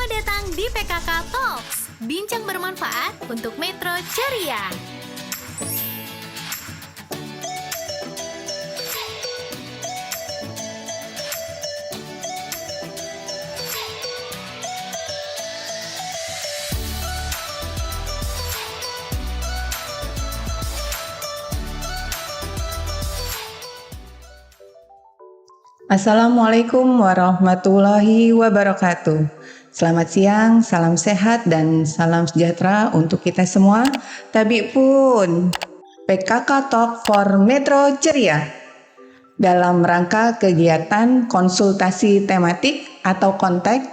datang di PKK Talks, bincang bermanfaat untuk Metro Ceria. Assalamualaikum warahmatullahi wabarakatuh. Selamat siang, salam sehat dan salam sejahtera untuk kita semua. Tabik pun PKK Talk for Metro Ceria dalam rangka kegiatan konsultasi tematik atau kontak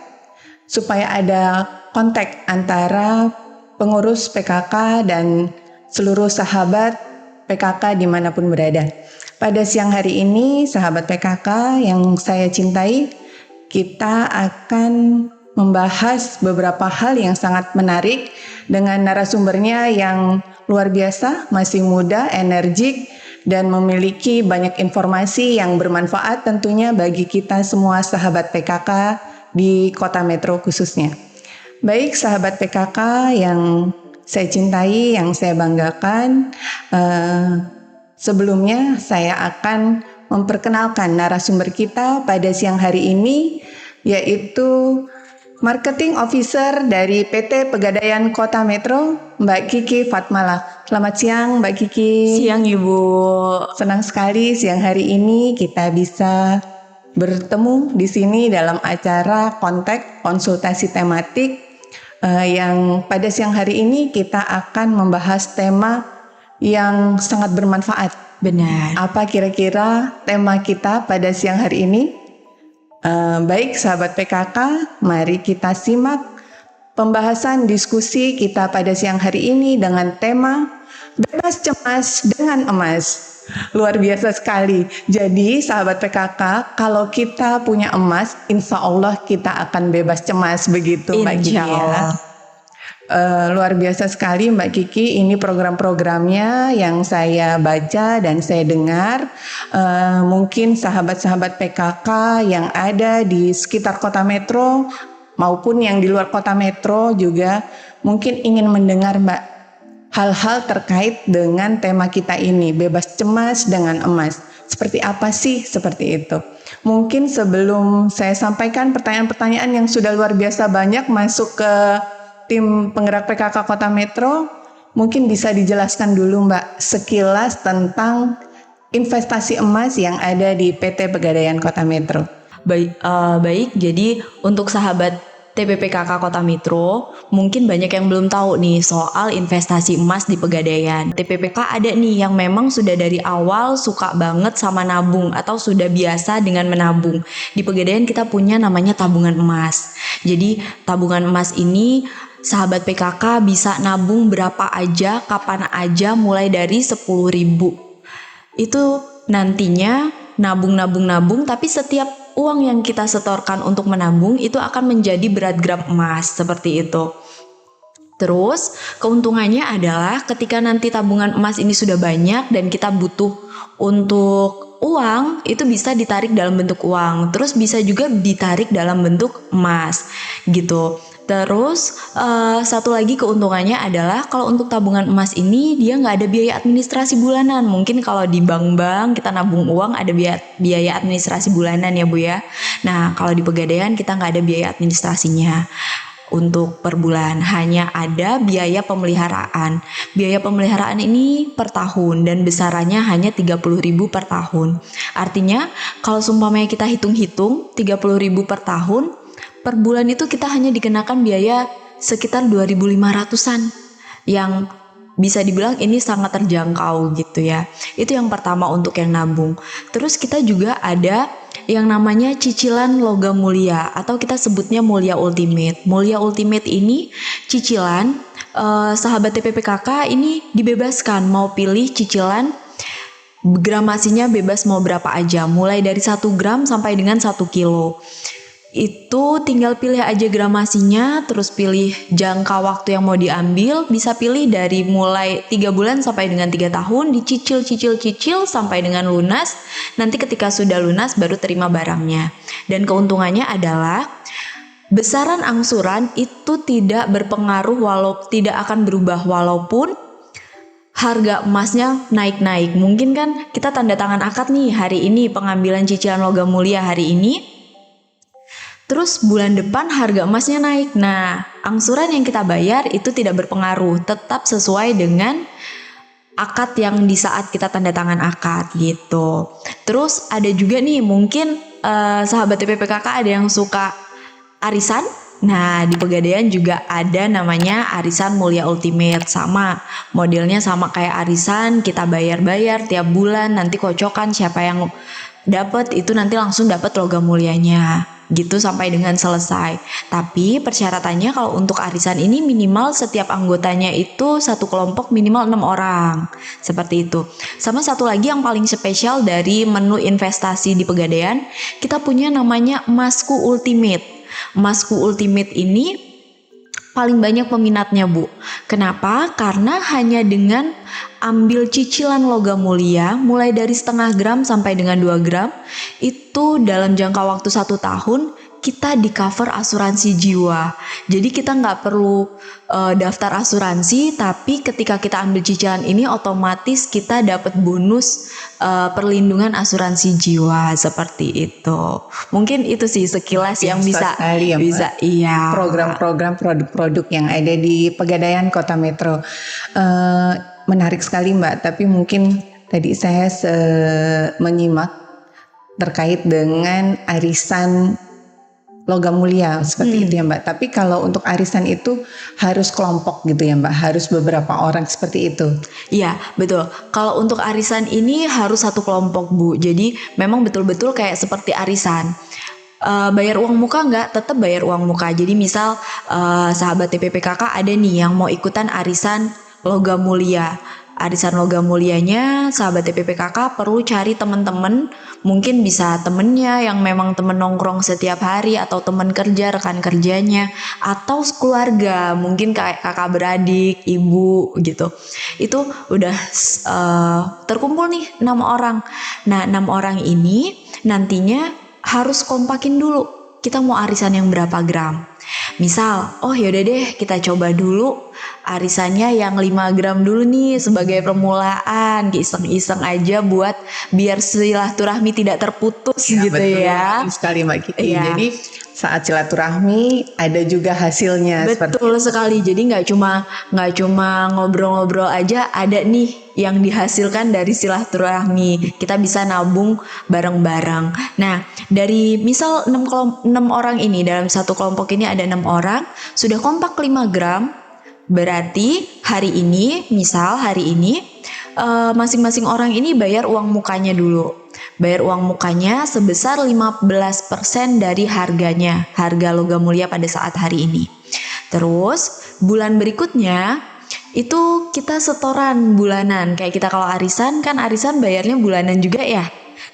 supaya ada kontak antara pengurus PKK dan seluruh sahabat PKK dimanapun berada. Pada siang hari ini, sahabat PKK yang saya cintai, kita akan membahas beberapa hal yang sangat menarik dengan narasumbernya yang luar biasa, masih muda, energik, dan memiliki banyak informasi yang bermanfaat tentunya bagi kita semua sahabat PKK di Kota Metro khususnya. Baik sahabat PKK yang saya cintai, yang saya banggakan, sebelumnya saya akan memperkenalkan narasumber kita pada siang hari ini, yaitu Marketing Officer dari PT Pegadaian Kota Metro, Mbak Kiki Fatmala. Selamat siang Mbak Kiki. Siang Ibu. Senang sekali siang hari ini kita bisa bertemu di sini dalam acara kontak konsultasi tematik yang pada siang hari ini kita akan membahas tema yang sangat bermanfaat. Benar. Apa kira-kira tema kita pada siang hari ini? Baik sahabat PKK, mari kita simak pembahasan diskusi kita pada siang hari ini dengan tema Bebas Cemas dengan Emas. Luar biasa sekali. Jadi sahabat PKK, kalau kita punya emas, insya Allah kita akan bebas cemas, begitu Mbak Kiki ya. Luar biasa sekali Mbak Kiki, ini program-programnya yang saya baca dan saya dengar. Mungkin sahabat-sahabat PKK yang ada di sekitar Kota Metro maupun yang di luar Kota Metro juga mungkin ingin mendengar Mbak hal-hal terkait dengan tema kita ini, bebas cemas dengan emas. Seperti apa sih seperti itu? Mungkin sebelum saya sampaikan pertanyaan-pertanyaan yang sudah luar biasa banyak masuk ke tim penggerak PKK Kota Metro, mungkin bisa dijelaskan dulu Mbak sekilas tentang investasi emas yang ada di PT Pegadaian Kota Metro. Baik, jadi untuk sahabat TPPKK Kota Metro, mungkin banyak yang belum tahu nih soal investasi emas di Pegadaian. TPPK ada nih yang memang sudah dari awal suka banget sama nabung atau sudah biasa dengan menabung. Di Pegadaian kita punya namanya tabungan emas. Jadi tabungan emas ini sahabat PKK bisa nabung berapa aja, kapan aja, mulai dari 10.000. Itu nantinya nabung, tapi setiap uang yang kita setorkan untuk menabung itu akan menjadi berat gram emas, seperti itu. Terus keuntungannya adalah ketika nanti tabungan emas ini sudah banyak dan kita butuh untuk uang, itu bisa ditarik dalam bentuk uang. Terus bisa juga ditarik dalam bentuk emas, gitu. Terus satu lagi keuntungannya adalah kalau untuk tabungan emas ini dia nggak ada biaya administrasi bulanan. Mungkin kalau di bank-bank kita nabung uang ada biaya administrasi bulanan ya Bu ya. Nah kalau di Pegadaian kita nggak ada biaya administrasinya untuk per bulan, hanya ada biaya pemeliharaan. Biaya pemeliharaan ini per tahun dan besarannya hanya 30.000 per tahun. Artinya kalau seumpamanya kita hitung-hitung 30.000 per tahun, per bulan itu kita hanya dikenakan biaya sekitar 2.500-an, yang bisa dibilang ini sangat terjangkau gitu ya. Itu yang pertama untuk yang nabung. Terus kita juga ada yang namanya cicilan logam mulia atau kita sebutnya mulia ultimate. Mulia ultimate ini cicilan sahabat TPPKK ini dibebaskan mau pilih cicilan gramasinya bebas mau berapa aja, mulai dari 1 gram sampai dengan 1 kilo. Itu tinggal pilih aja gramasinya, terus pilih jangka waktu yang mau diambil, bisa pilih dari mulai 3 bulan sampai dengan 3 tahun, dicicil sampai dengan lunas. Nanti ketika sudah lunas baru terima barangnya. Dan keuntungannya adalah besaran angsuran itu tidak berpengaruh tidak akan berubah walaupun harga emasnya naik-naik. Mungkin kan kita tanda tangan akad nih hari ini, pengambilan cicilan logam mulia hari ini, terus bulan depan harga emasnya naik. Nah, angsuran yang kita bayar itu tidak berpengaruh, tetap sesuai dengan akad yang di saat kita tanda tangan akad gitu. Terus ada juga nih mungkin sahabat TPPKK ada yang suka arisan. Nah, di Pegadaian juga ada namanya Arisan Mulia Ultimate. Sama, modelnya sama kayak arisan, kita bayar-bayar tiap bulan, nanti kocokan siapa yang dapat itu nanti langsung dapat logam mulianya. Gitu sampai dengan selesai. Tapi persyaratannya kalau untuk arisan ini minimal setiap anggotanya itu satu kelompok minimal 6 orang. Seperti itu. Sama satu lagi yang paling spesial dari menu investasi di Pegadaian, kita punya namanya Emasku Ultimate. Emasku Ultimate ini paling banyak peminatnya, Bu. Kenapa? Karena hanya dengan ambil cicilan logam mulia mulai dari setengah gram sampai dengan 2 gram itu dalam jangka waktu 1 tahun kita di cover asuransi jiwa. Jadi kita nggak perlu daftar asuransi, tapi ketika kita ambil cicilan ini otomatis kita dapat bonus perlindungan asuransi jiwa seperti itu. Mungkin itu sih sekilas yang bisa sekali ya, Mbak. bisa iya. Program-program produk-produk yang ada di Pegadaian Kota Metro. Menarik sekali Mbak, tapi mungkin tadi saya menyimak terkait dengan arisan logam mulia seperti itu ya Mbak. Tapi kalau untuk arisan itu harus kelompok gitu ya Mbak, harus beberapa orang seperti itu. Iya, betul. Kalau untuk arisan ini harus satu kelompok, Bu. Jadi memang betul-betul kayak seperti arisan. Bayar uang muka nggak? Tetap bayar uang muka. Jadi misal sahabat TPPKK ada nih yang mau ikutan arisan logam mulia. Arisan logam mulianya sahabat TPPKK perlu cari teman-teman, mungkin bisa temennya yang memang temen nongkrong setiap hari atau teman kerja, rekan kerjanya, atau keluarga, mungkin kayak kakak beradik, ibu gitu. Itu udah terkumpul nih 6 orang. Nah, 6 orang ini nantinya harus kompakin dulu. Kita mau arisan yang berapa gram? Misal, oh yaudah deh kita coba dulu arisannya yang 5 gram dulu nih sebagai permulaan, iseng-iseng aja buat biar silaturahmi tidak terputus gitu betul, ya. Betul sekali Mbak Kiki. Iya. Jadi saat silaturahmi ada juga hasilnya. Betul sekali. Jadi nggak cuma ngobrol-ngobrol aja, ada nih yang dihasilkan dari silaturahmi. Kita bisa nabung bareng-bareng. Nah, dari misal 6 orang ini dalam satu kelompok ini ada 6 orang, sudah kompak 5 gram. Berarti hari ini masing-masing orang ini bayar uang mukanya dulu. Bayar uang mukanya sebesar 15% dari harganya, harga logam mulia pada saat hari ini. Terus bulan berikutnya itu kita setoran bulanan. Kayak kita kalau arisan kan arisan bayarnya bulanan juga ya.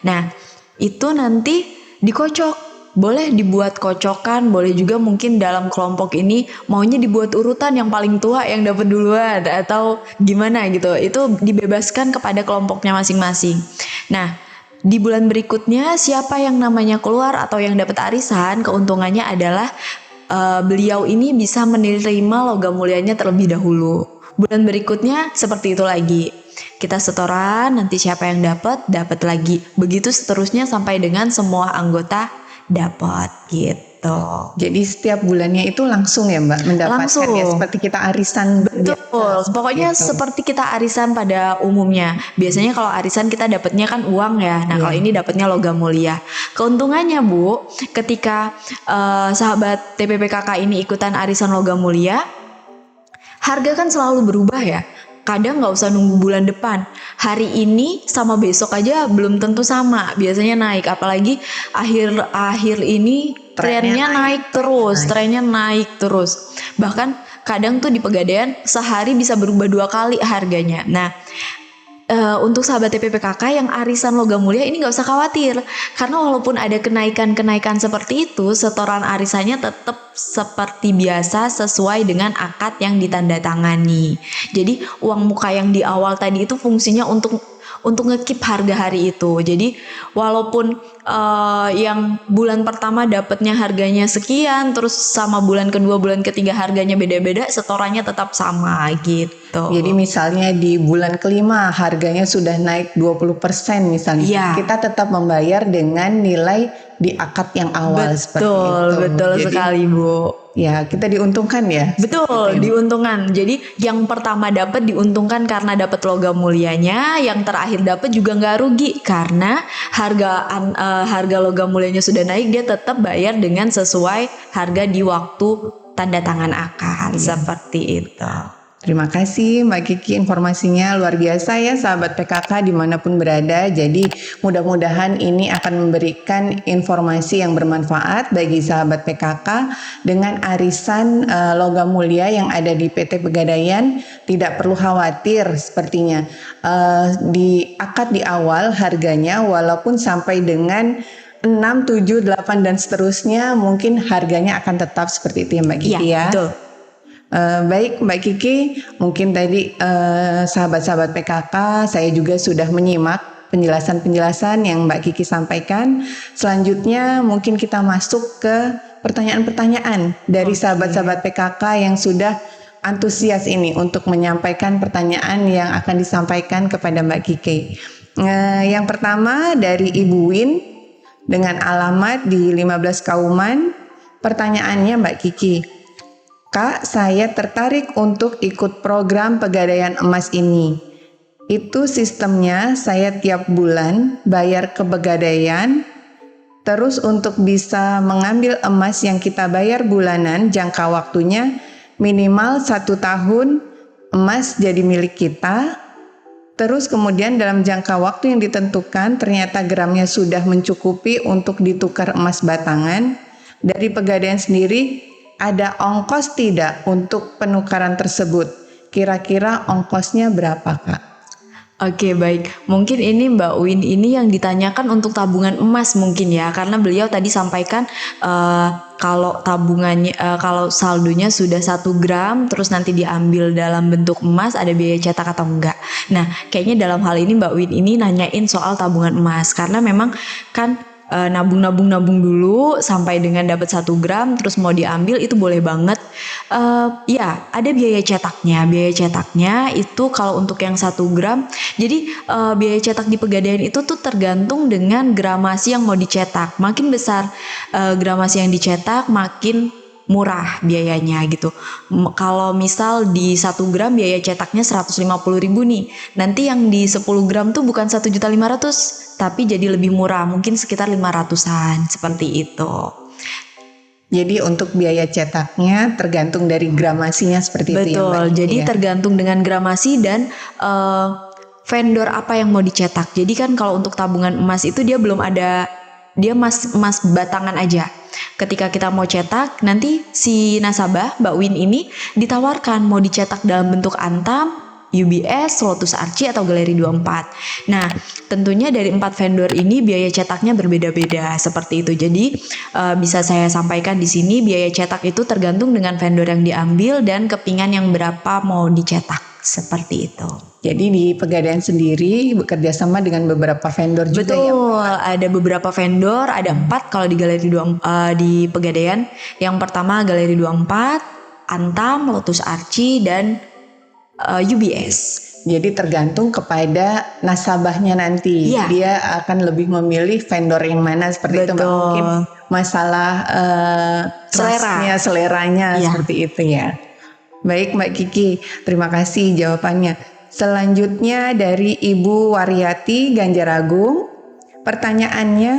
Nah, itu nanti dikocok. Boleh dibuat kocokan, boleh juga mungkin dalam kelompok ini maunya dibuat urutan yang paling tua yang dapat duluan atau gimana gitu. Itu dibebaskan kepada kelompoknya masing-masing. Nah, di bulan berikutnya siapa yang namanya keluar atau yang dapat arisan, keuntungannya adalah beliau ini bisa menerima logam mulianya terlebih dahulu. Bulan berikutnya seperti itu lagi. Kita setoran, nanti siapa yang dapat lagi. Begitu seterusnya sampai dengan semua anggota dapat gitu. Jadi setiap bulannya itu langsung ya Mbak mendapatkan Langsung. ya seperti kita arisan. Betul, pokoknya gitu. seperti kita arisan pada umumnya. Biasanya kalau arisan kita dapatnya kan uang ya. Nah, kalau ini dapatnya logam mulia. Keuntungannya Bu, ketika sahabat TPPKK ini ikutan arisan logam mulia, harga kan selalu berubah ya. Kadang nggak usah nunggu bulan depan. Hari ini sama besok aja belum tentu sama. Biasanya naik. Apalagi akhir ini trennya naik terus. Trennya naik terus. Bahkan kadang tuh di Pegadaian sehari bisa berubah 2 kali harganya. Nah, untuk sahabat TPPKK yang arisan logam mulia ini nggak usah khawatir. Karena walaupun ada kenaikan-kenaikan seperti itu, setoran arisannya tetap seperti biasa sesuai dengan akad yang ditandatangani. Jadi uang muka yang di awal tadi itu fungsinya untuk ngekip harga hari itu. Jadi walaupun yang bulan pertama dapatnya harganya sekian, terus sama bulan kedua, bulan ketiga harganya beda-beda, setorannya tetap sama gitu. Jadi misalnya di bulan kelima harganya sudah naik 20% misalnya. Iya. Kita tetap membayar dengan nilai di akad yang awal seperti itu. Betul Jadi, sekali, Bu. ya, kita diuntungkan ya. Betul, diuntungkan. Jadi yang pertama dapat diuntungkan karena dapat logam mulianya, yang terakhir dapat juga nggak rugi karena harga logam mulianya sudah naik, dia tetap bayar dengan sesuai harga di waktu tanda tangan akad. Seperti itu. Terima kasih Mbak Kiki, informasinya luar biasa ya sahabat PKK dimanapun berada. Jadi mudah-mudahan ini akan memberikan informasi yang bermanfaat bagi sahabat PKK dengan arisan logam mulia yang ada di PT Pegadaian. Tidak perlu khawatir sepertinya, di akad di awal harganya walaupun sampai dengan 6, 7, 8 dan seterusnya mungkin harganya akan tetap seperti itu ya Mbak Kiki ya. Betul. Baik Mbak Kiki, mungkin tadi sahabat-sahabat PKK saya juga sudah menyimak penjelasan-penjelasan yang Mbak Kiki sampaikan. Selanjutnya mungkin kita masuk ke pertanyaan-pertanyaan dari sahabat-sahabat PKK yang sudah antusias ini untuk menyampaikan pertanyaan yang akan disampaikan kepada Mbak Kiki. Yang pertama dari Ibu Win dengan alamat di 15 Kauman. Pertanyaannya Mbak Kiki, Kak, saya tertarik untuk ikut program Pegadaian Emas ini. Itu sistemnya saya tiap bulan bayar ke Pegadaian, terus untuk bisa mengambil emas yang kita bayar bulanan, jangka waktunya minimal 1 tahun, emas jadi milik kita. Terus kemudian dalam jangka waktu yang ditentukan ternyata gramnya sudah mencukupi untuk ditukar emas batangan. Dari Pegadaian sendiri, ada ongkos tidak untuk penukaran tersebut? Kira-kira ongkosnya berapa, Kak? Oke, baik. Mungkin ini Mbak Win ini yang ditanyakan untuk tabungan emas mungkin ya, karena beliau tadi sampaikan kalau tabungannya, kalau saldonya sudah 1 gram, terus nanti diambil dalam bentuk emas, ada biaya cetak atau enggak. Nah, kayaknya dalam hal ini Mbak Win ini nanyain soal tabungan emas, karena memang kan nabung dulu sampai dengan dapat 1 gram terus mau diambil itu boleh banget. Ya ada biaya cetaknya itu kalau untuk yang 1 gram. Jadi biaya cetak di Pegadaian itu tuh tergantung dengan gramasi yang mau dicetak. Makin besar gramasi yang dicetak makin murah biayanya gitu. Kalau misal di 1 gram biaya cetaknya 150.000 nih. Nanti yang di 10 gram tuh bukan 1.500.000 tapi jadi lebih murah, mungkin sekitar 500-an seperti itu. Jadi untuk biaya cetaknya tergantung dari gramasinya seperti itu ya Mbak? Betul, jadi tergantung dengan gramasi dan vendor apa yang mau dicetak. Jadi kan kalau untuk tabungan emas itu dia belum ada, dia emas batangan aja. Ketika kita mau cetak, nanti si nasabah Mbak Win ini ditawarkan mau dicetak dalam bentuk Antam, UBS, Lotus Archie atau Galeri 24. Nah, tentunya dari 4 vendor ini biaya cetaknya berbeda-beda seperti itu. Jadi bisa saya sampaikan di sini biaya cetak itu tergantung dengan vendor yang diambil dan kepingan yang berapa mau dicetak seperti itu. Jadi di Pegadaian sendiri bekerja sama dengan beberapa vendor juga. Betul, ya? Betul, ada beberapa vendor, ada 4 kalau di Galeri 24 di Pegadaian. Yang pertama Galeri 24, Antam, Lotus Archie dan UBS. Jadi tergantung kepada nasabahnya nanti. Iya. Dia akan lebih memilih vendor yang mana seperti itu Mbak. Mungkin masalah seleranya Iya. seperti itu ya. Baik Mbak Kiki, terima kasih jawabannya. Selanjutnya dari Ibu Waryati Ganjaragung. Pertanyaannya,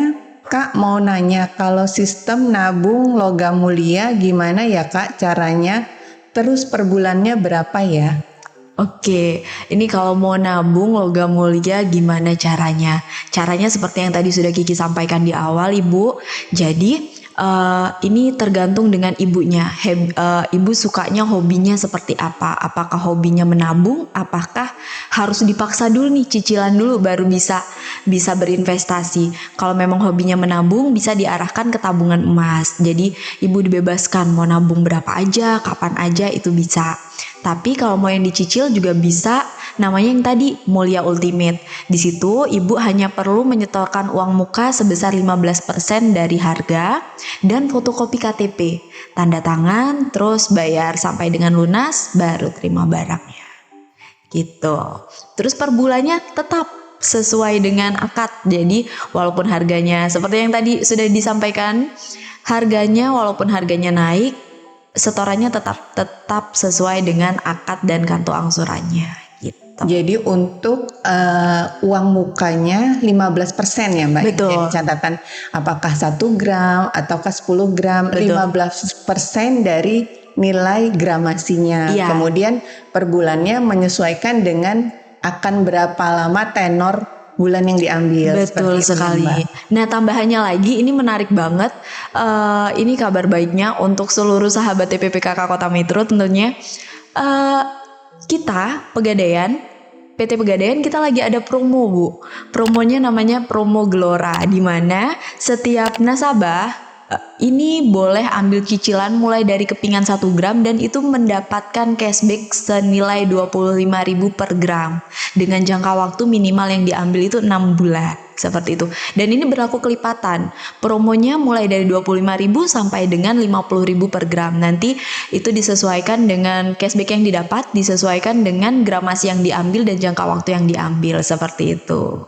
Kak mau nanya kalau sistem nabung logam mulia gimana ya Kak caranya? Terus per bulannya berapa ya? Oke, ini kalau mau nabung logam mulia gimana caranya? Caranya seperti yang tadi sudah Kiki sampaikan di awal, Ibu. Jadi ini tergantung dengan ibunya. Ibu sukanya hobinya seperti apa? Apakah hobinya menabung? Apakah harus dipaksa dulu nih cicilan dulu baru bisa berinvestasi? Kalau memang hobinya menabung bisa diarahkan ke tabungan emas. Jadi ibu dibebaskan mau nabung berapa aja, kapan aja itu bisa. Tapi kalau mau yang dicicil juga bisa namanya yang tadi Mulia Ultimate. Di situ ibu hanya perlu menyetorkan uang muka sebesar 15% dari harga dan fotokopi KTP, tanda tangan, terus bayar sampai dengan lunas baru terima barangnya. Gitu. Terus per bulannya tetap sesuai dengan akad. Jadi walaupun harganya seperti yang tadi sudah disampaikan, harganya walaupun harganya naik, setorannya tetap sesuai dengan akad dan kartu angsurannya gitu. Jadi untuk uang mukanya 15% ya Mbak? Betul. Jadi catatan apakah 1 gram ataukah 10 gram, Betul. 15% dari nilai gramasinya. Iya. Kemudian per bulannya menyesuaikan dengan akan berapa lama tenor bulan yang diambil. Betul Seperti itu, sekali. Mbak. Nah, tambahannya lagi ini menarik banget. Ini kabar baiknya untuk seluruh sahabat TPPKK Kota Metro tentunya. Kita Pegadaian, PT Pegadaian kita lagi ada promo Bu. Promonya namanya promo Gelora, di mana setiap nasabah ini boleh ambil cicilan mulai dari kepingan 1 gram dan itu mendapatkan cashback senilai 25.000 per gram dengan jangka waktu minimal yang diambil itu 6 bulan seperti itu. Dan ini berlaku kelipatan. Promonya mulai dari 25.000 sampai dengan 50.000 per gram. Nanti itu disesuaikan dengan cashback yang didapat, disesuaikan dengan gramasi yang diambil dan jangka waktu yang diambil seperti itu.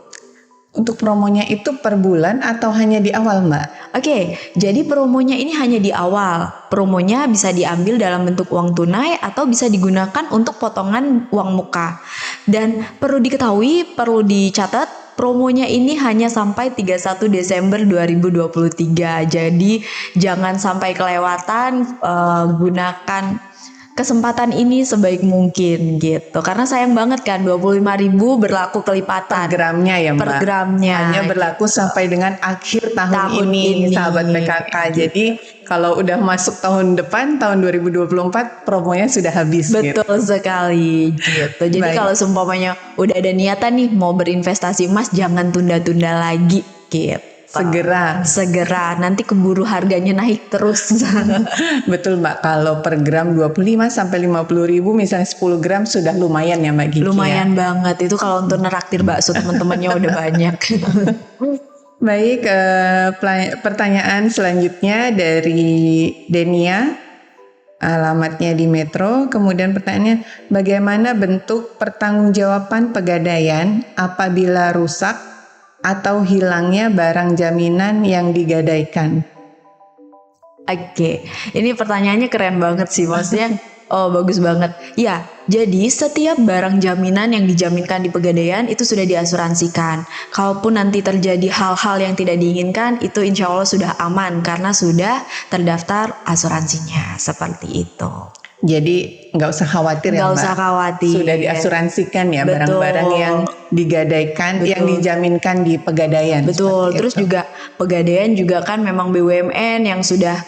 Untuk promonya itu per bulan atau hanya di awal Mbak? Oke, jadi promonya ini hanya di awal. Promonya bisa diambil dalam bentuk uang tunai atau bisa digunakan untuk potongan uang muka. Dan perlu diketahui, perlu dicatat, promonya ini hanya sampai 31 Desember 2023. Jadi jangan sampai kelewatan, gunakan kesempatan ini sebaik mungkin gitu. Karena sayang banget kan 25.000 berlaku kelipatan. Per gramnya ya Mbak? Per gramnya. Hanya berlaku sampai dengan akhir tahun ini, sahabat PKK. Jadi kalau udah masuk tahun depan, tahun 2024, promonya sudah habis. Betul gitu. sekali gitu. Jadi Baik. kalau seumpamanya udah ada niatan nih mau berinvestasi emas, jangan tunda-tunda lagi gitu. Segera, nanti keburu harganya naik terus. Betul Mbak, kalau per gram 25 sampai 50.000, misalnya 10 gram sudah lumayan ya Mbak Gigi. Lumayan banget, itu kalau untuk neraktir bakso teman-temannya udah banyak. Baik, pertanyaan selanjutnya dari Denia, alamatnya di Metro. Kemudian pertanyaannya, bagaimana bentuk pertanggungjawaban Pegadaian apabila rusak atau hilangnya barang jaminan yang digadaikan? Oke, ini pertanyaannya keren banget sih, maksudnya bagus banget. Ya, jadi setiap barang jaminan yang dijaminkan di Pegadaian itu sudah diasuransikan. Kalaupun nanti terjadi hal-hal yang tidak diinginkan, itu insya Allah sudah aman karena sudah terdaftar asuransinya, seperti itu. Jadi nggak usah khawatir ya Mbak. Nggak usah khawatir. Sudah diasuransikan ya. Betul. Barang-barang yang digadaikan, Betul. yang dijaminkan di Pegadaian. Betul. Terus juga Pegadaian juga kan memang BUMN yang sudah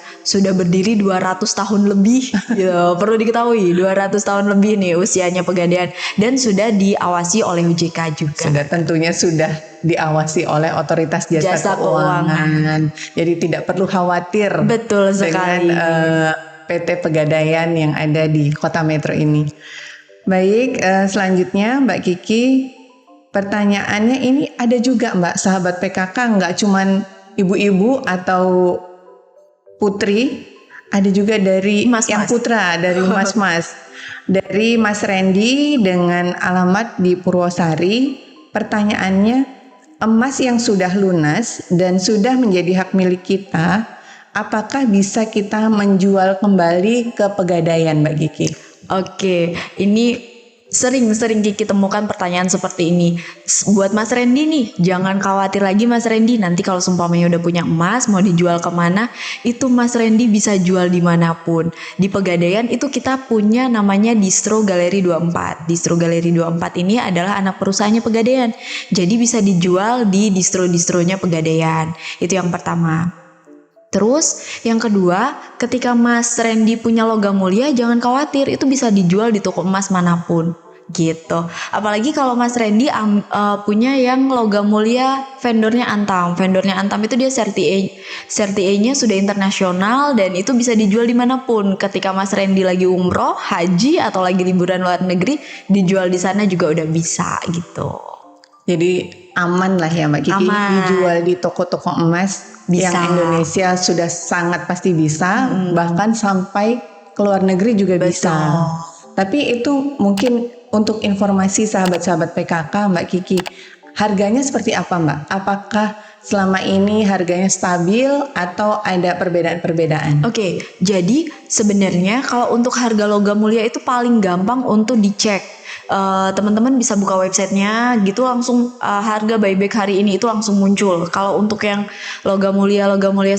berdiri 200 tahun lebih. Gitu. Perlu diketahui 200 tahun lebih nih usianya Pegadaian dan sudah diawasi oleh OJK juga. Tentunya sudah diawasi oleh Otoritas Jasa Keuangan. Jadi tidak perlu khawatir. Betul sekali. Dengan PT Pegadaian yang ada di Kota Metro ini. Baik, selanjutnya Mbak Kiki, pertanyaannya ini ada juga Mbak, sahabat PKK, nggak cuman ibu-ibu atau putri, ada juga dari yang putra, dari mas-mas. Dari Mas Randy dengan alamat di Purwosari. Pertanyaannya, emas yang sudah lunas dan sudah menjadi hak milik kita, apakah bisa kita menjual kembali ke Pegadaian Mbak Kiki? Oke, ini sering Kiki temukan pertanyaan seperti ini. Buat Mas Randy nih, jangan khawatir lagi Mas Randy. Nanti kalau seumpamanya udah punya emas, mau dijual kemana, itu Mas Randy bisa jual dimanapun. Di Pegadaian itu kita punya namanya Distro Galeri 24. Distro Galeri 24 ini adalah anak perusahaannya Pegadaian. Jadi bisa dijual di distro-distronya Pegadaian. Itu yang pertama. Terus yang kedua, ketika Mas Randy punya logam mulia, jangan khawatir, itu bisa dijual di toko emas manapun. gitu. Apalagi kalau Mas Randy punya yang logam mulia vendornya Antam. Vendornya Antam itu dia CRTA-nya sudah internasional dan itu bisa dijual dimanapun. Ketika Mas Randy lagi umroh, haji atau lagi liburan luar negeri, dijual di sana juga udah bisa gitu. Jadi aman lah ya Mbak Kiki, Aman. dijual di toko-toko emas Bisa. yang Indonesia sudah sangat pasti bisa, bahkan sampai ke luar negeri juga bisa. Tapi itu mungkin untuk informasi sahabat-sahabat PKK Mbak Kiki, harganya seperti apa Mbak? Apakah selama ini harganya stabil atau ada perbedaan-perbedaan? Oke, jadi sebenarnya kalau untuk harga logam mulia itu paling gampang untuk dicek. Teman-teman bisa buka websitenya gitu langsung harga buyback hari ini itu langsung muncul. Kalau untuk yang logam mulia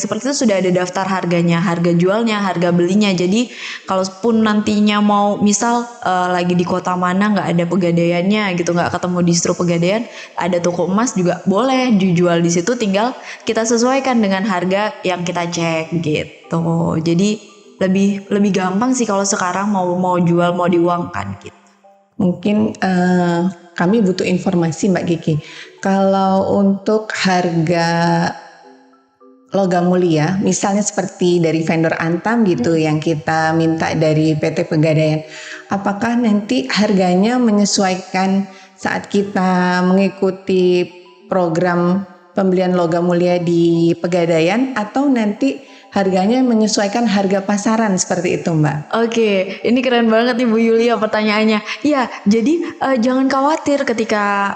seperti itu sudah ada daftar harganya, harga jualnya, harga belinya. Jadi kalaupun nantinya mau misal lagi di kota mana nggak ada pegadaiannya gitu, nggak ketemu distro pegadaian, ada toko emas juga boleh dijual di situ, tinggal kita sesuaikan dengan harga yang kita cek gitu. Jadi lebih gampang sih kalau sekarang mau jual mau diuangkan gitu. Mungkin kami butuh informasi Mbak Kiki. Kalau untuk harga logam mulia, misalnya seperti dari vendor Antam gitu yang kita minta dari PT Pegadaian, apakah nanti harganya menyesuaikan saat kita mengikuti program pembelian logam mulia di Pegadaian atau nanti harganya menyesuaikan harga pasaran seperti itu Mbak? Oke, ini keren banget nih Bu Yulia pertanyaannya. Iya, jadi jangan khawatir ketika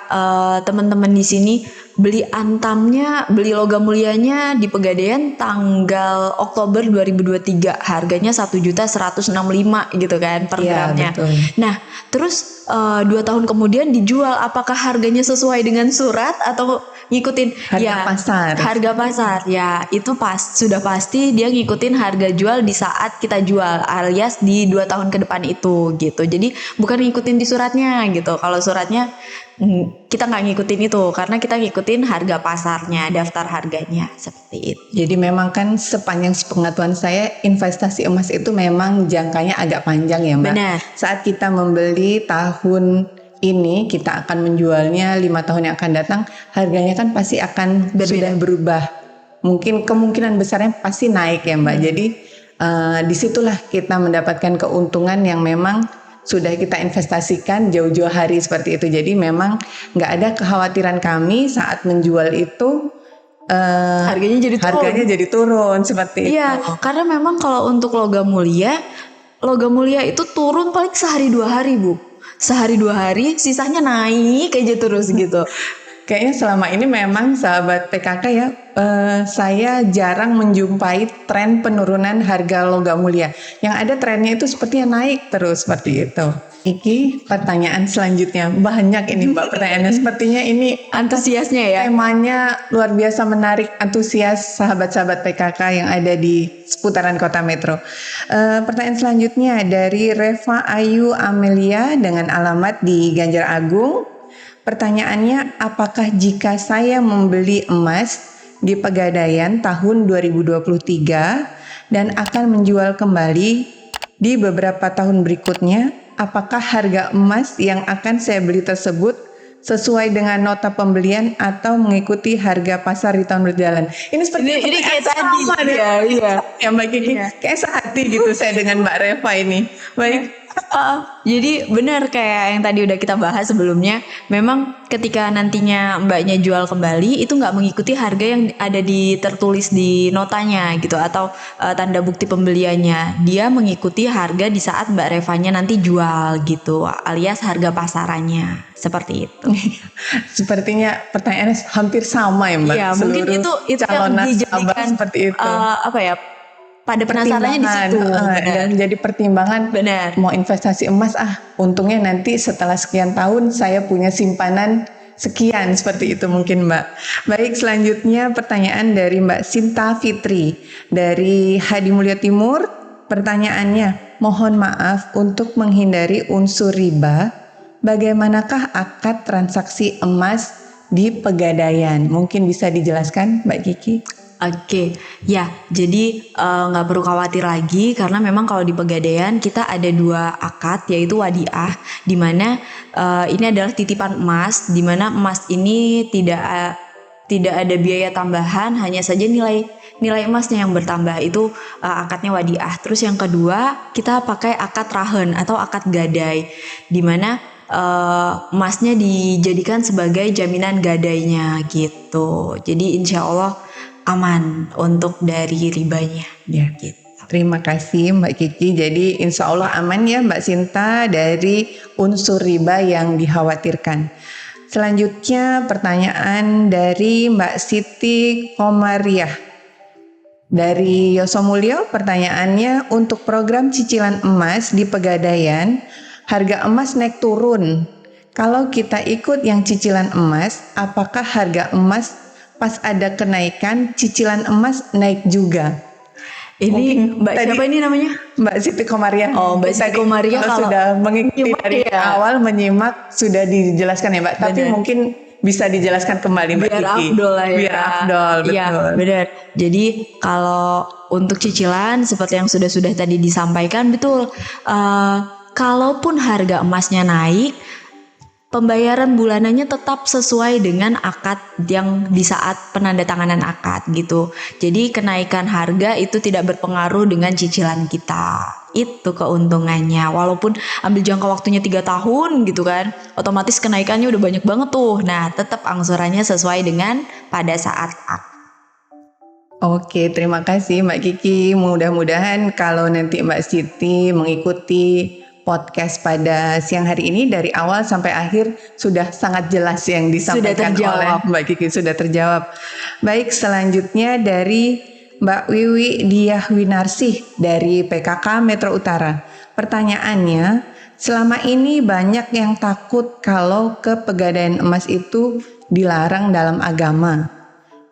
teman-teman di sini beli Antamnya, beli logam mulianya di Pegadaian tanggal Oktober 2023, harganya 1.165.000 gitu kan per gramnya. Betul. Nah, terus 2 tahun kemudian dijual, apakah harganya sesuai dengan surat atau ngikutin Harga pasar. Harga pasar ya, itu sudah pasti dia ngikutin harga jual di saat kita jual, alias di 2 tahun ke depan itu gitu. Jadi bukan ngikutin di suratnya gitu. Kalau suratnya kita nggak ngikutin itu karena kita ngikutin harga pasarnya, daftar harganya seperti itu. Jadi memang kan sepanjang sepengetahuan saya investasi emas itu memang jangkanya agak panjang ya Mbak. Benar. Saat kita membeli tahun ini kita akan menjualnya 5 tahun yang akan datang, harganya kan pasti akan sudah berubah. Mungkin kemungkinan besarnya pasti naik ya Mbak. Jadi disitulah kita mendapatkan keuntungan yang memang sudah kita investasikan jauh-jauh hari seperti itu. Jadi memang nggak ada kekhawatiran kami saat menjual itu Harganya jadi turun seperti itu. Iya, karena memang kalau untuk logam mulia itu turun paling sehari 2 hari Bu. Sehari 2 hari, sisanya naik aja terus gitu. Kayaknya selama ini memang sahabat PKK ya, saya jarang menjumpai tren penurunan harga logam mulia. Yang ada trennya itu sepertinya naik terus seperti itu. Iki pertanyaan selanjutnya, banyak ini Mbak pertanyaannya. Sepertinya ini Antusiasnya ya. temanya luar biasa menarik, antusias sahabat-sahabat PKK yang ada di seputaran Kota Metro. Pertanyaan selanjutnya dari Reva Ayu Amelia dengan alamat di Ganjar Agung. Pertanyaannya, apakah jika saya membeli emas di Pegadaian tahun 2023 dan akan menjual kembali di beberapa tahun berikutnya, apakah harga emas yang akan saya beli tersebut sesuai dengan nota pembelian atau mengikuti harga pasar di tahun berjalan? Ini seperti Ini kayak tadi. Iya. Ya Mbak Kiki, kayak sehati gitu saya dengan Mbak Reva ini. Baik. Jadi benar kayak yang tadi udah kita bahas sebelumnya, memang ketika nantinya mbaknya jual kembali itu nggak mengikuti harga yang ada tertulis di notanya gitu atau tanda bukti pembeliannya. Dia mengikuti harga di saat Mbak Revanya nanti jual gitu, alias harga pasarannya seperti itu. Sepertinya pertanyaannya hampir sama ya Mbak. Iya, mungkin itu calon yang nasabah dijadikan seperti itu. Pada penasarannya di situ. Dan jadi pertimbangan. Benar. Mau investasi emas, untungnya nanti setelah sekian tahun saya punya simpanan sekian, seperti itu mungkin Mbak. Baik, selanjutnya pertanyaan dari Mbak Sinta Fitri dari Hadi Mulyo Timur. Pertanyaannya, mohon maaf untuk menghindari unsur riba, bagaimanakah akad transaksi emas di Pegadaian? Mungkin bisa dijelaskan Mbak Kiki? Oke, ya, jadi nggak perlu khawatir lagi karena memang kalau di Pegadaian kita ada 2 akad yaitu wadiah, di mana ini adalah titipan emas, di mana emas ini tidak ada biaya tambahan, hanya saja nilai emasnya yang bertambah, itu akadnya wadiah. Terus yang kedua kita pakai akad rahen atau akad gadai, di mana emasnya dijadikan sebagai jaminan gadainya gitu. Jadi insya Allah aman untuk dari ribanya. Ya. Gitu. Terima kasih Mbak Kiki. Jadi insya Allah aman ya Mbak Sinta dari unsur riba yang dikhawatirkan. Selanjutnya pertanyaan dari Mbak Siti Komariah. Dari Yosomulyo, pertanyaannya, untuk program cicilan emas di Pegadaian, harga emas naik turun. Kalau kita ikut yang cicilan emas, apakah harga emas pas ada kenaikan, cicilan emas naik juga? Ini Mungkin Mbak tadi- siapa ini namanya? Mbak Siti Komariah. Oh, Mbak Siti Tadi Komariah kalau sudah mengikuti menyimak dari ya. awal menyimak sudah dijelaskan ya Mbak. Tapi Benar. mungkin bisa dijelaskan kembali Mbak Biar Kiki. afdol lah ya. Biar afdol, Iya, betul. benar. Jadi kalau untuk cicilan seperti yang sudah tadi disampaikan, betul. Kalaupun harga emasnya naik, pembayaran bulanannya tetap sesuai dengan akad yang di saat penandatanganan akad gitu. Jadi kenaikan harga itu tidak berpengaruh dengan cicilan kita. Itu keuntungannya. Walaupun ambil jangka waktunya 3 tahun gitu kan, otomatis kenaikannya udah banyak banget tuh. Nah, tetap angsurannya sesuai dengan pada saat akad. Oke, terima kasih Mbak Kiki. Mudah-mudahan kalau nanti Mbak Siti mengikuti podcast pada siang hari ini dari awal sampai akhir sudah sangat jelas yang disampaikan terjawab. oleh Mbak Kiki, sudah terjawab. Baik, selanjutnya dari Mbak Wiwi Diah Winarsih dari PKK Metro Utara. Pertanyaannya, selama ini banyak yang takut kalau ke Pegadaian emas itu dilarang dalam agama.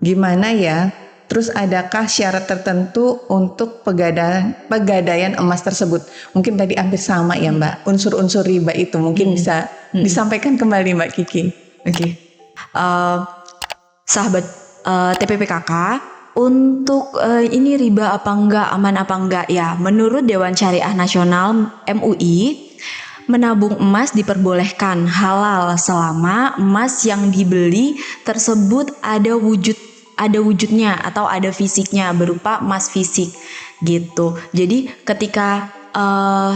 Gimana ya? Terus adakah syarat tertentu untuk pegadaian emas tersebut? Mungkin tadi hampir sama ya Mbak, unsur-unsur riba itu mungkin bisa disampaikan kembali Mbak Kiki. Oke. Sahabat TPPKK, untuk ini riba apa enggak, aman apa enggak ya? Menurut Dewan Syariah Nasional MUI, menabung emas diperbolehkan halal selama emas yang dibeli tersebut ada wujudnya atau ada fisiknya berupa emas fisik gitu. Jadi ketika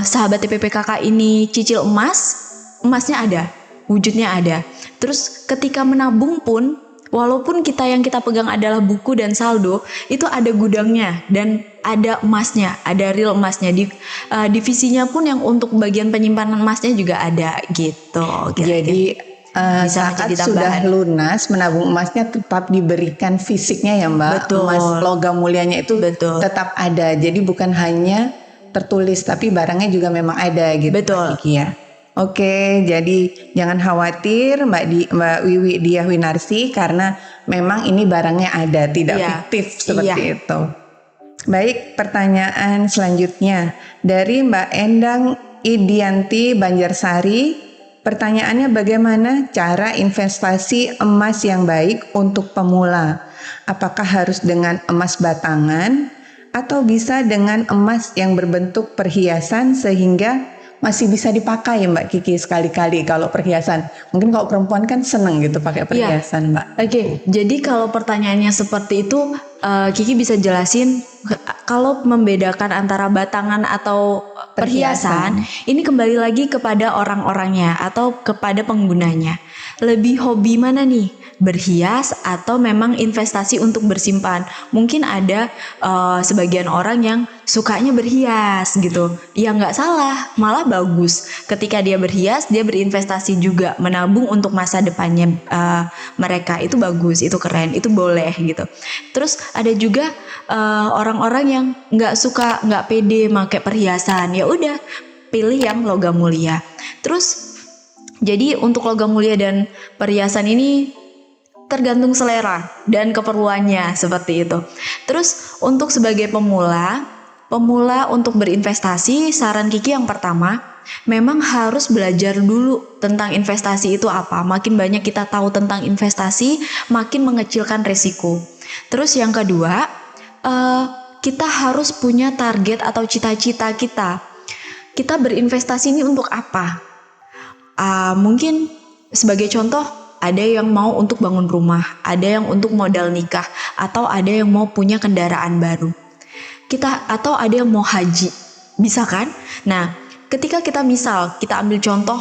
sahabat TPPKK ini cicil emasnya ada, wujudnya ada. Terus ketika menabung pun, walaupun yang kita pegang adalah buku dan saldo, itu ada gudangnya dan ada emasnya, ada real emasnya. Divisinya pun yang untuk bagian penyimpanan emasnya juga ada gitu. Jadi Bisa saat menjadi sudah tambahan. lunas menabung emasnya tetap diberikan fisiknya ya Mbak. Betul. Emas logam mulianya itu Betul. tetap ada. Jadi bukan hanya tertulis tapi barangnya juga memang ada gitu. Mbak Betul. Kiki ya. Oke, jadi jangan khawatir Mbak Wiwi Diah Winarsi karena memang ini barangnya ada, tidak Iya. fiktif seperti Iya. itu. Baik, pertanyaan selanjutnya dari Mbak Endang Idianti Banjarsari. Pertanyaannya, bagaimana cara investasi emas yang baik untuk pemula? Apakah harus dengan emas batangan atau bisa dengan emas yang berbentuk perhiasan sehingga masih bisa dipakai Mbak Kiki sekali-kali kalau perhiasan? Mungkin kalau perempuan kan seneng gitu pakai perhiasan Mbak. Oke, jadi kalau pertanyaannya seperti itu, Kiki bisa jelasin kalau membedakan antara batangan atau perhiasan, ini kembali lagi kepada orang-orangnya atau kepada penggunanya. Lebih hobi mana nih? Berhias atau memang investasi untuk bersimpan? Mungkin ada sebagian orang yang sukanya berhias gitu. Ya nggak salah, malah bagus. Ketika dia berhias, dia berinvestasi juga, menabung untuk masa depannya mereka. Itu bagus, itu keren, itu boleh gitu. Terus ada juga orang-orang yang nggak pede pakai perhiasan. Ya udah, pilih yang logam mulia. Terus jadi untuk logam mulia dan perhiasan ini tergantung selera dan keperluannya seperti itu. Terus untuk sebagai pemula untuk berinvestasi, saran Kiki yang pertama, memang harus belajar dulu tentang investasi itu apa. Makin banyak kita tahu tentang investasi, makin mengecilkan resiko. Terus yang kedua, kita harus punya target atau cita-cita kita. Kita berinvestasi ini untuk apa? Mungkin sebagai contoh, ada yang mau untuk bangun rumah, ada yang untuk modal nikah, atau ada yang mau punya kendaraan baru. Atau ada yang mau haji, bisa kan? Nah, ketika kita ambil contoh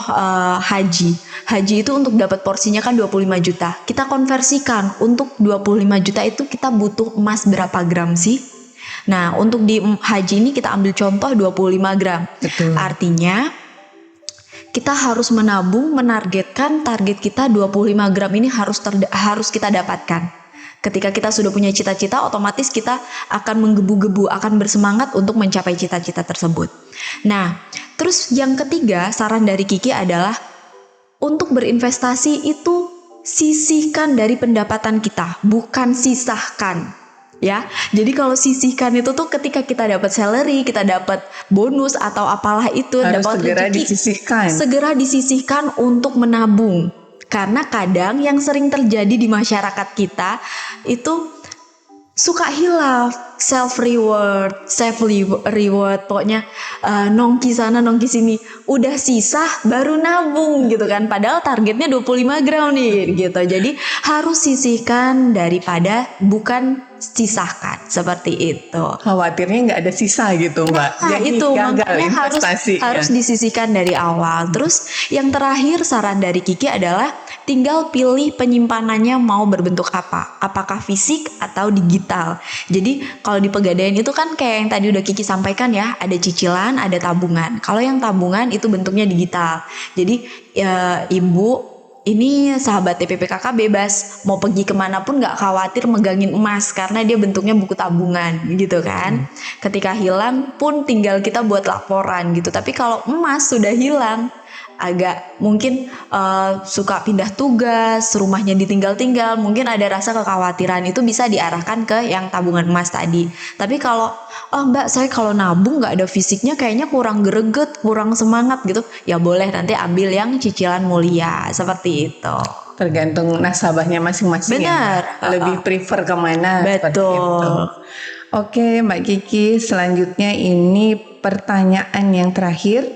haji itu untuk dapat porsinya kan 25 juta. Kita konversikan, untuk 25 juta itu kita butuh emas berapa gram sih? Nah, untuk di haji ini kita ambil contoh 25 gram. Betul. Artinya kita harus menargetkan target kita 25 gram ini harus kita dapatkan. Ketika kita sudah punya cita-cita, otomatis kita akan menggebu-gebu, akan bersemangat untuk mencapai cita-cita tersebut. Nah, terus yang ketiga, saran dari Kiki adalah untuk berinvestasi itu sisihkan dari pendapatan kita, bukan sisahkan. Ya, jadi kalau sisihkan itu tuh ketika kita dapat salary, kita dapat bonus atau apalah itu, harus dapat segera rezeki, disisihkan. segera disisihkan untuk menabung. Karena kadang yang sering terjadi di masyarakat kita itu suka hilaf, self reward, pokoknya nongki sana nongki sini, udah sisa baru nabung gitu kan, padahal targetnya 25 gram nih gitu. Jadi harus sisihkan daripada bukan sisahkan, seperti itu. Khawatirnya nggak ada sisa gitu, Mbak. Nah, Jadi itu gagal makanya investasi. harus disisihkan dari awal. Terus yang terakhir saran dari Kiki adalah tinggal pilih penyimpanannya mau berbentuk apa, apakah fisik atau digital. Jadi kalau di Pegadaian itu kan kayak yang tadi udah Kiki sampaikan ya, ada cicilan, ada tabungan. Kalau yang tabungan itu bentuknya digital. Jadi ibu ini sahabat TPPKK bebas mau pergi kemanapun nggak khawatir megangin emas karena dia bentuknya buku tabungan gitu kan. Ketika hilang pun tinggal kita buat laporan gitu. Tapi kalau emas sudah hilang, agak mungkin suka pindah tugas, rumahnya ditinggal-tinggal, mungkin ada rasa kekhawatiran, itu bisa diarahkan ke yang tabungan emas tadi. Tapi kalau Mbak, saya kalau nabung nggak ada fisiknya kayaknya kurang greget, kurang semangat gitu, ya boleh nanti ambil yang cicilan mulia seperti itu. Tergantung nasabahnya masing-masing. Benar. Ya, lebih prefer kemana. Betul. Itu. Oke, Mbak Kiki, selanjutnya ini pertanyaan yang terakhir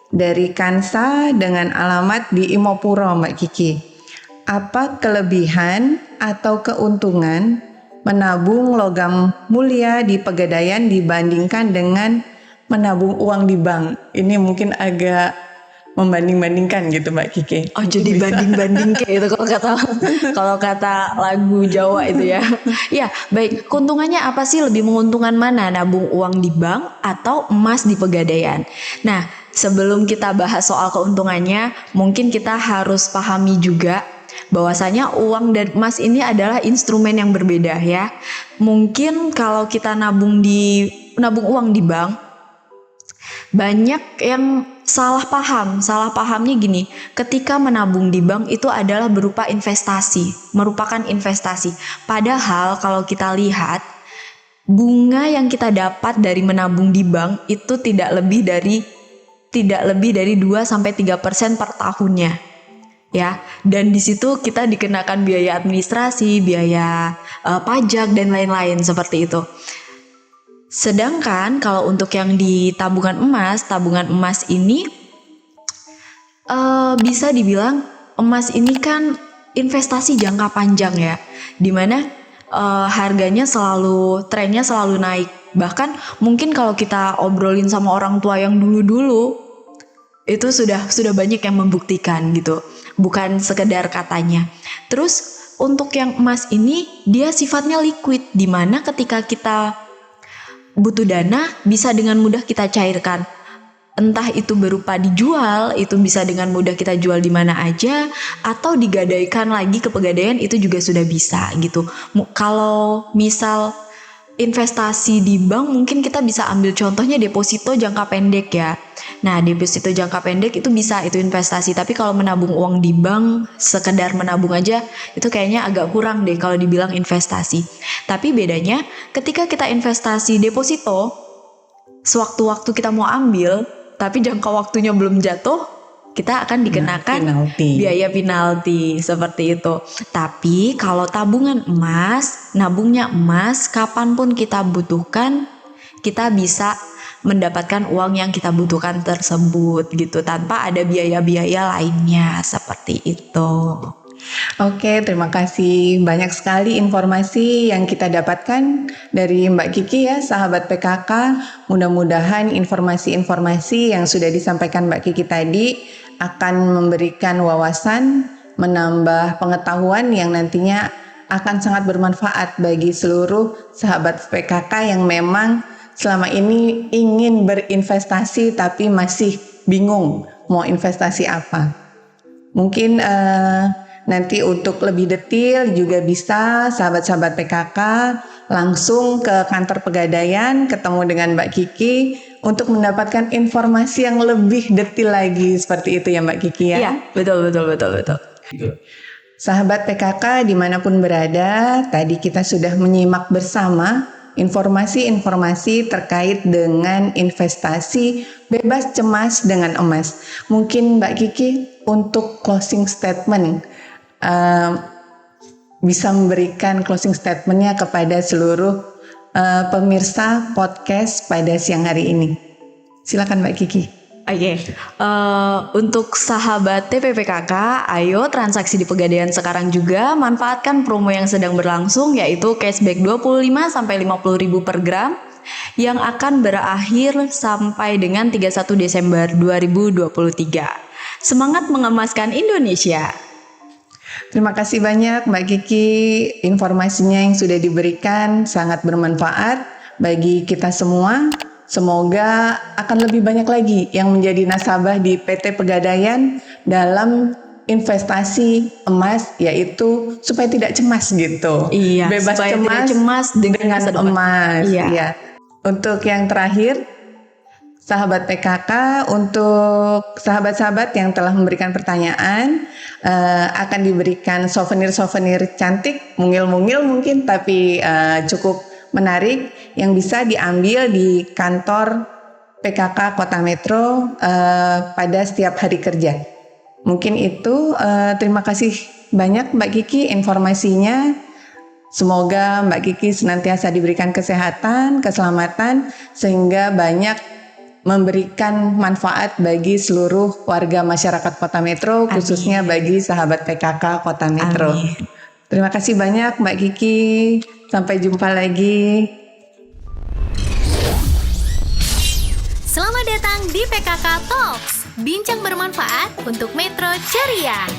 dari Kansa dengan alamat di Imopuro, Mbak Kiki. Apa kelebihan atau keuntungan menabung logam mulia di Pegadaian dibandingkan dengan menabung uang di bank? Ini mungkin agak membanding-bandingkan gitu, Mbak Kiki. Oh, jadi banding-banding kayak itu kalau kata lagu Jawa itu ya. Ya, baik. Keuntungannya apa sih? Lebih menguntungkan mana? Nabung uang di bank atau emas di Pegadaian? Nah, sebelum kita bahas soal keuntungannya, mungkin kita harus pahami juga bahwasanya uang dan emas ini adalah instrumen yang berbeda ya. Mungkin kalau kita nabung uang di bank, banyak yang salah paham. Salah pahamnya gini, ketika menabung di bank itu adalah merupakan investasi. Padahal kalau kita lihat, bunga yang kita dapat dari menabung di bank itu tidak lebih dari 2-3% per tahunnya. Ya, dan di situ kita dikenakan biaya administrasi, biaya pajak dan lain-lain seperti itu. Sedangkan kalau untuk yang di tabungan emas ini bisa dibilang emas ini kan investasi jangka panjang ya, dimana harganya trennya selalu naik. Bahkan mungkin kalau kita obrolin sama orang tua yang dulu-dulu, itu sudah banyak yang membuktikan gitu, bukan sekedar katanya. Terus untuk yang emas ini dia sifatnya liquid, dimana ketika kita butuh dana bisa dengan mudah kita cairkan. Entah itu berupa dijual, itu bisa dengan mudah kita jual di mana aja, atau digadaikan lagi ke Pegadaian, itu juga sudah bisa gitu. Kalau misal investasi di bank, mungkin kita bisa ambil contohnya deposito jangka pendek ya. Nah, deposito jangka pendek itu bisa, itu investasi. Tapi kalau menabung uang di bank, sekedar menabung aja, itu kayaknya agak kurang deh kalau dibilang investasi. Tapi bedanya, ketika kita investasi deposito, sewaktu-waktu kita mau ambil, tapi jangka waktunya belum jatuh, kita akan dikenakan penalti. biaya penalti seperti itu. Tapi kalau tabungan emas, nabungnya emas, kapanpun kita butuhkan, kita bisa mendapatkan uang yang kita butuhkan tersebut gitu, tanpa ada biaya-biaya lainnya seperti itu. Oke, terima kasih. Banyak sekali informasi yang kita dapatkan dari Mbak Kiki ya, sahabat PKK. Mudah-mudahan informasi-informasi yang sudah disampaikan Mbak Kiki tadi akan memberikan wawasan, menambah pengetahuan yang nantinya akan sangat bermanfaat bagi seluruh sahabat PKK yang memang selama ini ingin berinvestasi tapi masih bingung mau investasi apa. Mungkin nanti untuk lebih detail juga bisa sahabat-sahabat PKK langsung ke kantor Pegadaian, ketemu dengan Mbak Kiki untuk mendapatkan informasi yang lebih detail lagi, seperti itu ya Mbak Kiki ya? Iya, betul. Sahabat PKK dimanapun berada, tadi kita sudah menyimak bersama informasi-informasi terkait dengan investasi bebas cemas dengan emas. Mungkin Mbak Kiki untuk closing statement bisa memberikan closing statementnya kepada seluruh pemirsa podcast pada siang hari ini. Silakan Mbak Kiki. Oke, untuk sahabat TPPKK, ayo transaksi di Pegadaian sekarang juga, manfaatkan promo yang sedang berlangsung yaitu cashback 25-50.000 per gram yang akan berakhir sampai dengan 31 Desember 2023. Semangat mengemaskan Indonesia. Terima kasih banyak Mbak Kiki, informasinya yang sudah diberikan sangat bermanfaat bagi kita semua. Semoga akan lebih banyak lagi yang menjadi nasabah di PT Pegadaian dalam investasi emas, yaitu supaya tidak cemas gitu. Iya, bebas supaya tidak cemas dengan masa depan. emas. Iya. Iya. Untuk yang terakhir, sahabat PKK, untuk sahabat-sahabat yang telah memberikan pertanyaan, akan diberikan souvenir-souvenir cantik, mungil-mungil mungkin, tapi cukup menarik yang bisa diambil di kantor PKK Kota Metro pada setiap hari kerja. Mungkin itu, terima kasih banyak Mbak Kiki informasinya. Semoga Mbak Kiki senantiasa diberikan kesehatan, keselamatan, sehingga banyak memberikan manfaat bagi seluruh warga masyarakat Kota Metro, khususnya bagi sahabat PKK Kota Metro. Amin. Terima kasih banyak Mbak Kiki. Sampai jumpa lagi. Selamat datang di PKK Talks, bincang bermanfaat untuk Metro Ceria.